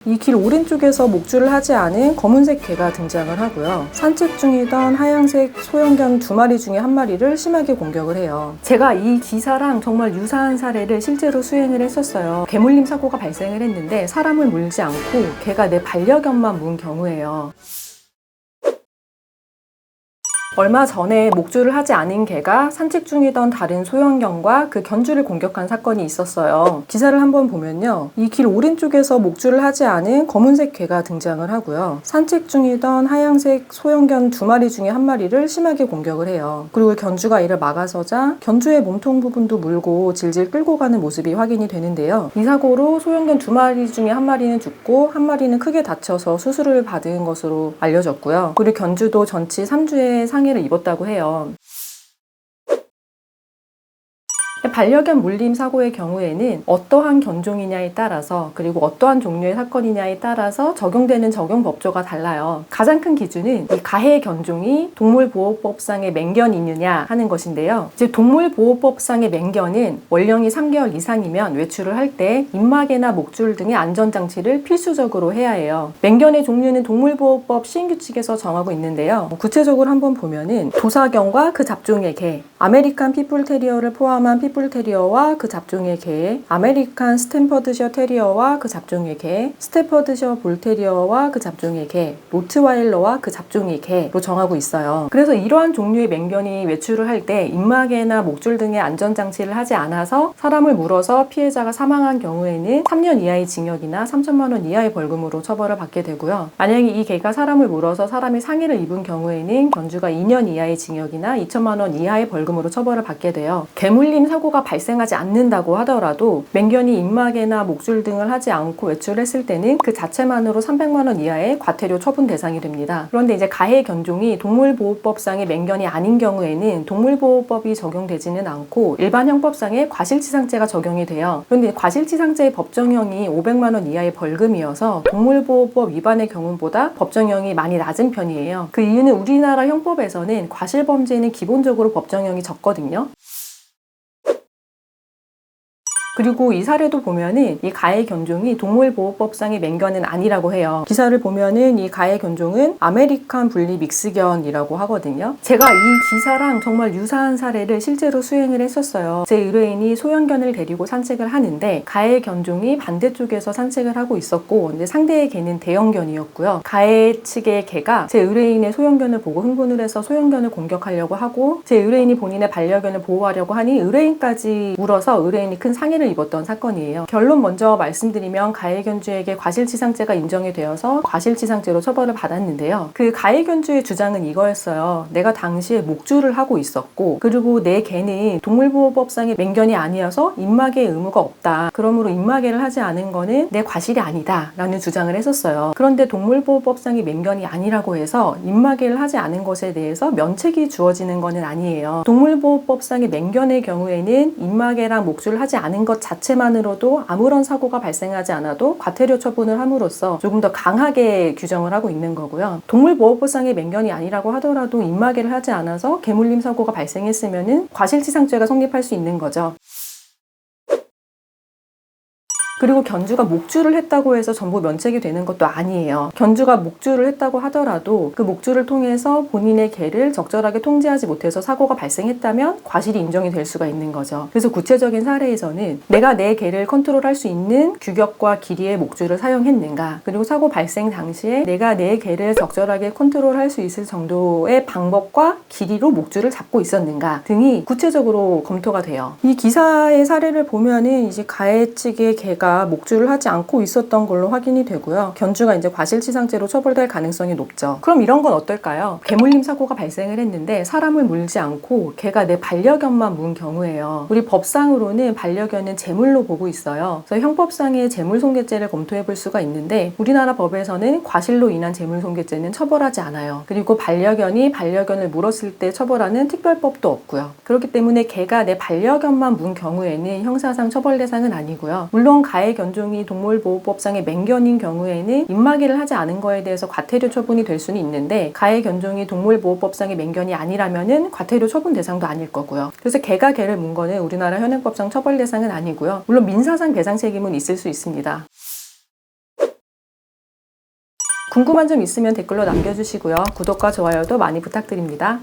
이 길 오른쪽에서 목줄을 하지 않은 검은색 개가 등장을 하고요. 산책 중이던 하얀색 소형견 2마리 중에 1마리를 심하게 공격을 해요. 제가 이 기사랑 정말 유사한 사례를 실제로 수행을 했었어요. 개물림 사고가 발생을 했는데 사람을 물지 않고 개가 내 반려견만 문 경우예요. 얼마 전에 목줄을 하지 않은 개가 산책 중이던 다른 소형견과 그 견주를 공격한 사건이 있었어요. 기사를 한번 보면요. 이 길 오른쪽에서 목줄을 하지 않은 검은색 개가 등장을 하고요. 산책 중이던 하얀색 소형견 2마리 중에 1마리를 심하게 공격을 해요. 그리고 견주가 이를 막아서자 견주의 몸통 부분도 물고 질질 끌고 가는 모습이 확인이 되는데요. 이 사고로 소형견 2마리 중에 1마리는 죽고 1마리는 크게 다쳐서 수술을 받은 것으로 알려졌고요. 그리고 견주도 전치 3주의 상해를 입었다고 해요. 반려견 물림 사고의 경우에는 어떠한 견종이냐에 따라서 그리고 어떠한 종류의 사건이냐에 따라서 적용되는 적용 법조가 달라요. 가장 큰 기준은 이 가해 견종이 동물보호법상의 맹견이 있느냐 하는 것인데요. 즉 동물보호법상의 맹견은 원령이 3개월 이상이면 외출을 할 때 입마개나 목줄 등의 안전장치를 필수적으로 해야 해요. 맹견의 종류는 동물보호법 시행규칙에서 정하고 있는데요. 구체적으로 한번 보면은 도사견과 그 잡종의 개, 아메리칸 핏불테리어를 포함한 핏불테리어와 그 잡종의 개, 아메리칸 스탠퍼드셔 테리어와 그 잡종의 개, 스태퍼드셔 볼테리어와 그 잡종의 개, 로트와일러와 그 잡종의 개로 정하고 있어요. 그래서 이러한 종류의 맹견이 외출을 할 때 입마개나 목줄 등의 안전장치를 하지 않아서 사람을 물어서 피해자가 사망한 경우에는 3년 이하의 징역이나 3천만 원 이하의 벌금으로 처벌을 받게 되고요. 만약에 이 개가 사람을 물어서 사람이 상해를 입은 경우에는 견주가 2년 이하의 징역이나 2천만 원 이하의 벌금으로 처벌을 받게 돼요. 개물림 사고가 발생하지 않는다고 하더라도 맹견이 입마개나 목줄 등을 하지 않고 외출했을 때는 그 자체만으로 300만 원 이하의 과태료 처분 대상이 됩니다. 그런데 이제 가해 견종이 동물보호법상의 맹견이 아닌 경우에는 동물보호법이 적용되지는 않고 일반 형법상의 과실치상죄가 적용이 돼요. 그런데 과실치상죄의 법정형이 500만 원 이하의 벌금이어서 동물보호법 위반의 경우보다 법정형이 많이 낮은 편이에요. 그 이유는 우리나라 형법에서는 과실범죄는 기본적으로 법정형이 적거든요. 그리고 이 사례도 보면은 이 가해 견종이 동물보호법상의 맹견은 아니라고 해요. 기사를 보면은 이 가해 견종은 아메리칸 분리 믹스견이라고 하거든요. 제가 이 기사랑 정말 유사한 사례를 실제로 수행을 했었어요. 제 의뢰인이 소형견을 데리고 산책을 하는데 가해 견종이 반대쪽에서 산책을 하고 있었고 근데 상대의 개는 대형견이었고요. 가해 측의 개가 제 의뢰인의 소형견을 보고 흥분을 해서 소형견을 공격하려고 하고 제 의뢰인이 본인의 반려견을 보호하려고 하니 의뢰인까지 물어서 의뢰인이 큰 상해를 입었던 사건이에요. 결론 먼저 말씀드리면 가해견주에게 과실치상죄가 인정이 되어서 과실치상죄로 처벌을 받았는데요. 그 가해견주의 주장은 이거였어요. 내가 당시에 목줄을 하고 있었고 그리고 내 개는 동물보호법상의 맹견이 아니어서 입마개 의무가 없다. 그러므로 입마개를 하지 않은 거는 내 과실이 아니다 라는 주장을 했었어요. 그런데 동물보호법상의 맹견이 아니라고 해서 입마개를 하지 않은 것에 대해서 면책이 주어지는 거는 아니에요. 동물보호법상의 맹견의 경우에는 입마개랑 목줄을 하지 않은 것 자체만으로도 아무런 사고가 발생하지 않아도 과태료 처분을 함으로써 조금 더 강하게 규정을 하고 있는 거고요. 동물보호법상의 맹견이 아니라고 하더라도 입마개를 하지 않아서 개물림 사고가 발생했으면은 과실치상죄가 성립할 수 있는 거죠. 그리고 견주가 목줄을 했다고 해서 전부 면책이 되는 것도 아니에요. 견주가 목줄을 했다고 하더라도 그 목줄을 통해서 본인의 개를 적절하게 통제하지 못해서 사고가 발생했다면 과실이 인정이 될 수가 있는 거죠. 그래서 구체적인 사례에서는 내가 내 개를 컨트롤할 수 있는 규격과 길이의 목줄을 사용했는가, 그리고 사고 발생 당시에 내가 내 개를 적절하게 컨트롤할 수 있을 정도의 방법과 길이로 목줄을 잡고 있었는가 등이 구체적으로 검토가 돼요. 이 기사의 사례를 보면은 이제 가해 측의 개가 목줄을 하지 않고 있었던 걸로 확인이 되고요. 견주가 이제 과실치상죄로 처벌될 가능성이 높죠. 그럼 이런 건 어떨까요? 개물림 사고가 발생을 했는데 사람을 물지 않고 개가 내 반려견만 문 경우예요. 우리 법상으로는 반려견은 제물로 보고 있어요. 그래서 형법상의 제물손괴죄를 검토해 볼 수가 있는데 우리나라 법에서는 과실로 인한 제물손괴죄는 처벌하지 않아요. 그리고 반려견이 반려견을 물었을 때 처벌하는 특별법도 없고요. 그렇기 때문에 개가 내 반려견만 문 경우에는 형사상 처벌 대상은 아니고요. 물론 가해 견종이 동물보호법상의 맹견인 경우에는 입마개를 하지 않은 거에 대해서 과태료 처분이 될 수는 있는데 가해 견종이 동물보호법상의 맹견이 아니라면은 과태료 처분 대상도 아닐 거고요. 그래서 개가 개를 문 거는 우리나라 현행법상 처벌 대상은 아니고요. 물론 민사상 배상 책임은 있을 수 있습니다. 궁금한 점 있으면 댓글로 남겨주시고요. 구독과 좋아요도 많이 부탁드립니다.